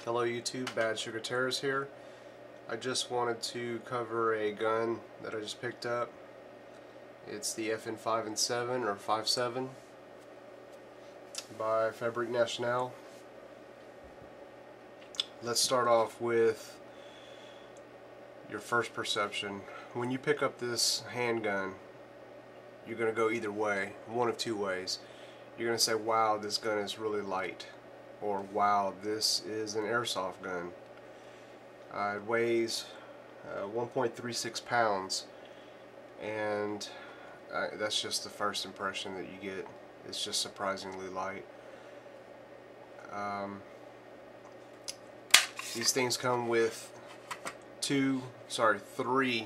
Hello YouTube, badsugarterrors here. I just wanted to cover a gun that I just picked up. It's the FN 5 and 7 or 5.7 by Fabrique Nationale. Let's start off with your first perception. When you pick up this handgun, you're going to go either way, one of two ways. You're going to say, wow, this gun is really light, or wow, this is an airsoft gun. It weighs 1.36 pounds, and that's just the first impression that you get. It's just surprisingly light. These things come with three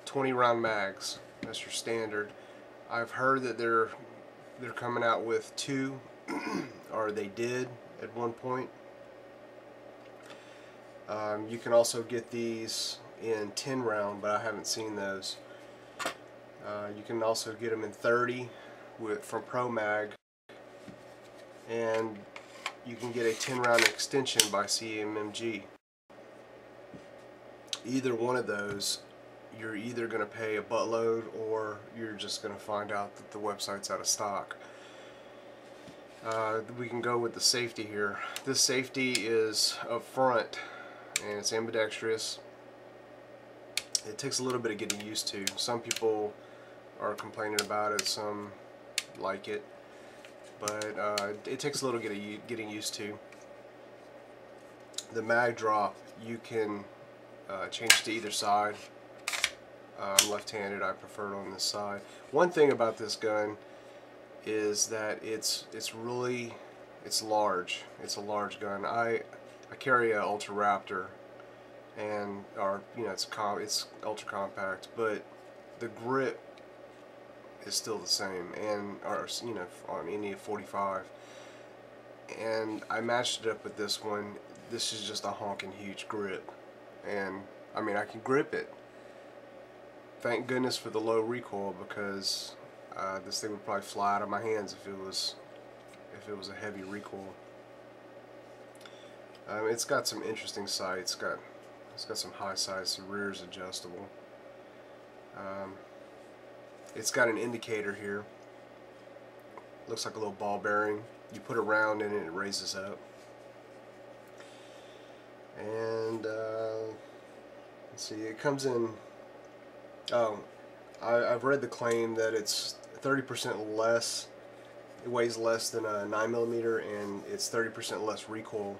20-round mags. That's your standard. I've heard that they're coming out with two, or they did at one point. You can also get these in 10 round, but I haven't seen those. You can also get them in 30 from Pro Mag, and you can get a 10 round extension by CMMG. Either one of those, you're either going to pay a buttload, or you're just going to find out that the website's out of stock. We can go with the safety here. This safety is up front, and it's ambidextrous. It takes a little bit of getting used to. Some people are complaining about it, some like it, but it takes a little getting used to. The mag drop, you can change to either side. I'm left-handed, I prefer it on this side. One thing about this gun is that it's large. It's a large gun. I carry a Ultra Raptor, and it's ultra compact, but the grip is still the same, and on any 45. And I matched it up with this one. This is just a honking huge grip, and I mean, I can grip it. Thank goodness for the low recoil, because this thing would probably fly out of my hands if it was a heavy recoil. It's got some interesting sights. It's got some high sights. The rear is adjustable. It's got an indicator here. Looks like a little ball bearing. You put a round in it, it raises up. And let's see, it comes in. Oh, I've read the claim that it's 30% less. It weighs less than a 9mm, and it's 30% less recoil.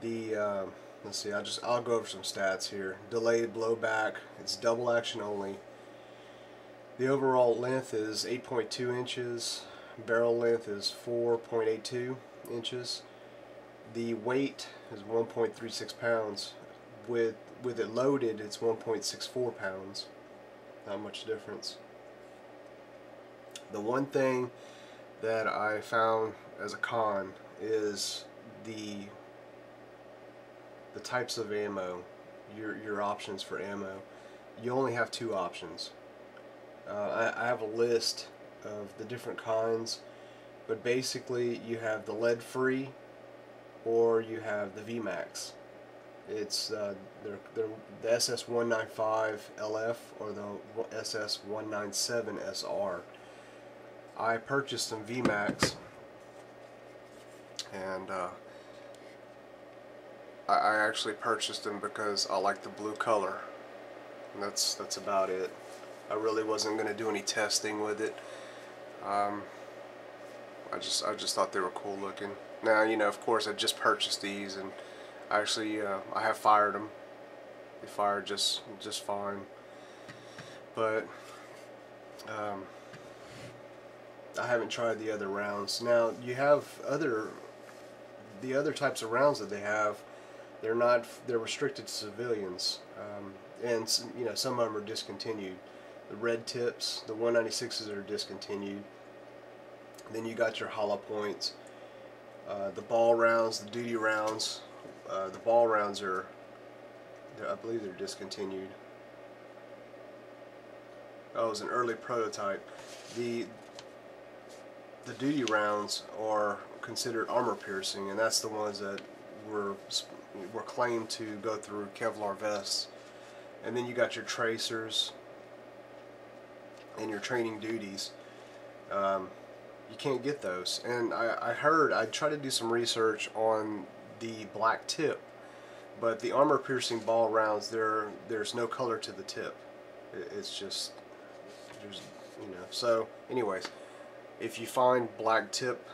Let's see, I'll go over some stats here. Delayed blowback, it's double action only. The overall length is 8.2 inches. Barrel length is 4.82 inches. The weight is 1.36 pounds. With it loaded, it's 1.64 pounds. Not much difference. The one thing that I found as a con is the types of ammo, your options for ammo. You only have two options. I have a list of the different kinds, but basically you have the lead-free, or you have the VMAX. It's they're the SS195LF or the SS197SR. I purchased some VMAX, and I actually purchased them because I like the blue color, and that's about it. I really wasn't going to do any testing with it. I just thought they were cool looking. Now, of course, I just purchased these, and actually I have fired them. They fired just fine. But I haven't tried the other rounds. Now, you have the other types of rounds that they have. They're restricted to civilians, and some of them are discontinued. The red tips, the 196s are discontinued. Then you got your hollow points, the ball rounds, the duty rounds. The ball rounds I believe they're discontinued. Oh, it was an early prototype. The duty rounds are considered armor piercing, and that's the ones that were claimed to go through Kevlar vests. And then you got your tracers and your training duties. You can't get those. And I tried to do some research on the black tip, but the armor piercing ball rounds, there's no color to the tip. It's just, so anyways, if you find black tip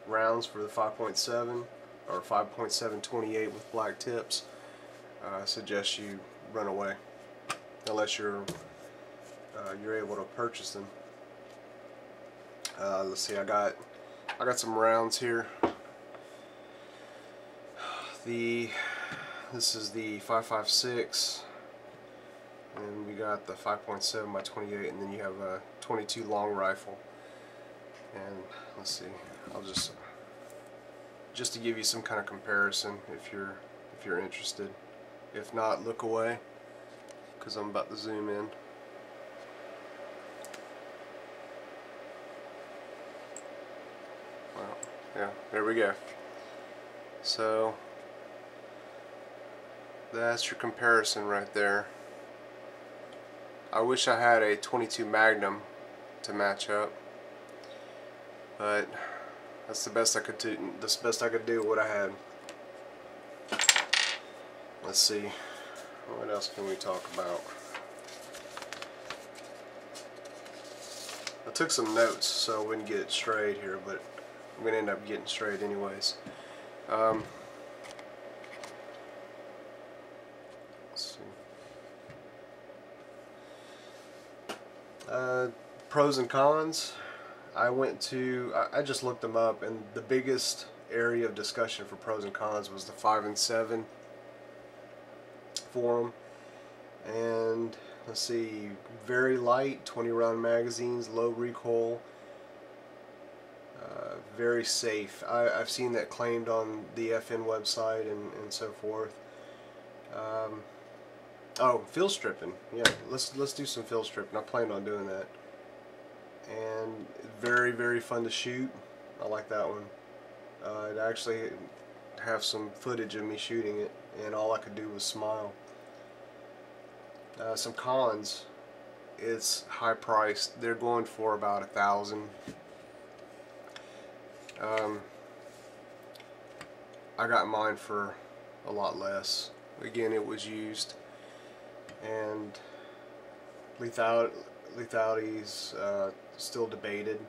rounds for the 5.7 or 5.728 with black tips, I suggest you run away unless you're able to purchase them. Let's see, I got some rounds here. This is the 5.56, and we got the 5.7 by 28, and then you have a 22 long rifle. And let's see, I'll just to give you some kind of comparison if you're interested. If not, look away, because I'm about to zoom in. Well, yeah, there we go. So that's your comparison right there. I wish I had a 22 Magnum to match up, but that's the best I could do. That's the best I could do with what I had. Let's see, what else can we talk about? I took some notes so I wouldn't get it strayed here, but I'm going to end up getting straight anyways. Let's see. Pros and cons. I just looked them up, and the biggest area of discussion for pros and cons was the 5 and 7 forum. And let's see, very light 20 round magazines, low recoil, very safe. I've seen that claimed on the FN website and so forth. Oh, field stripping. Yeah, let's do some field stripping. I planned on doing that. And very, very fun to shoot. I like that one. It actually have some footage of me shooting it, and all I could do was smile. Some cons. It's high priced. They're going for about $1,000. I got mine for a lot less. Again, it was used, and lethality's still debated.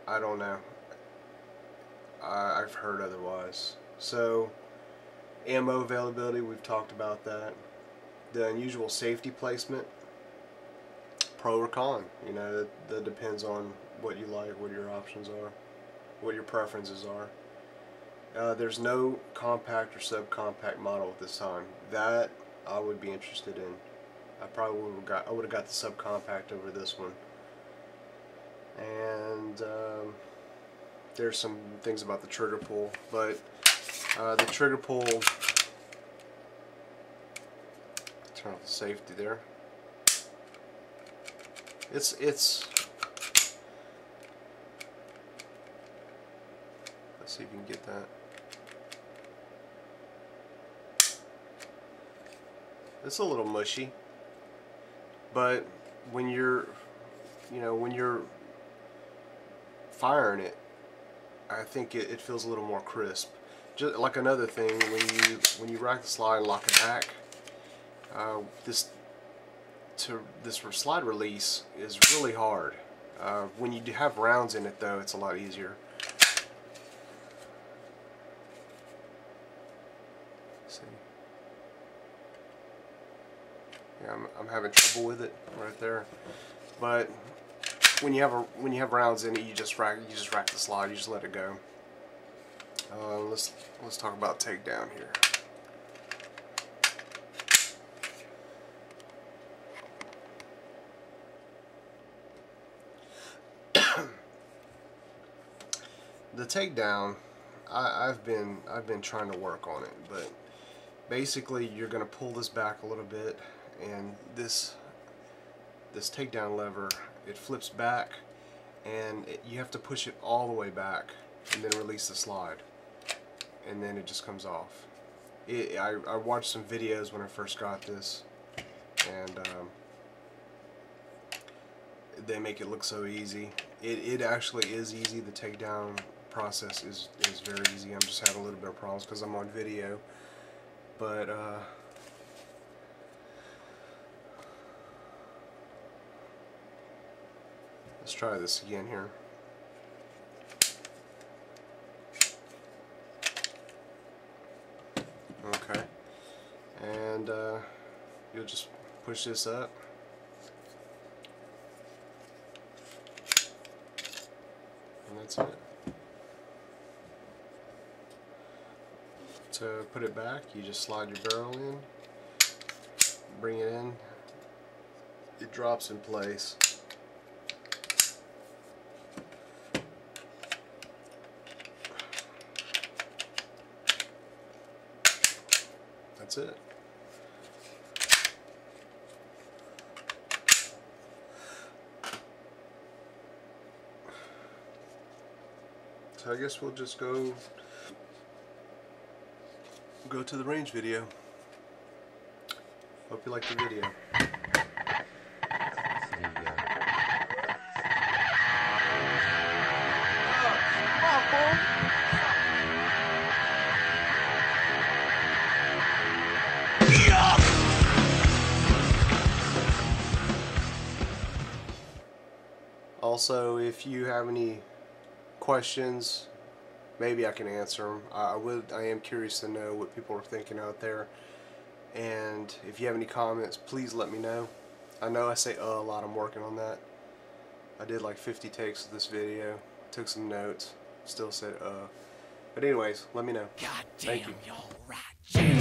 I don't know. I've heard otherwise. So, ammo availability, we've talked about that. The unusual safety placement, pro or con. You know, that depends on what you like, what your options are, what your preferences are. There's no compact or subcompact model at this time. That I would be interested in. I probably would have got the subcompact over this one. And there's some things about the trigger pull, but the trigger pull. Turn off the safety there. It's. Let's see if you can get that. It's a little mushy, but when you're firing it, I think it feels a little more crisp. Just like another thing, when you rack the slide and lock it back, this slide release is really hard. When you have rounds in it, though, it's a lot easier. See, yeah, I'm having trouble with it right there. But when you have rounds in it, you just rack the slide. You just let it go. Let's talk about takedown here. The takedown, I've been trying to work on it, but basically you're going to pull this back a little bit, and this takedown lever, it flips back, and you have to push it all the way back and then release the slide, and then it just comes off. I watched some videos when I first got this, and they make it look so easy. It actually is easy. The takedown process is very easy. I'm just having a little bit of problems because I'm on video, but let's try this again here. Okay, and you'll just push this up, and that's it. To put it back, you just slide your barrel in, bring it in, it drops in place. That's it. So I guess we'll just go to the range video. Hope you like the video. Also, if you have any questions, maybe I can answer them. I am curious to know what people are thinking out there, and if you have any comments, please let me know. I know I say a lot. I'm working on that. I did like 50 takes of this video, took some notes, still said but anyways, let me know. God Thank damn, you. y'all right.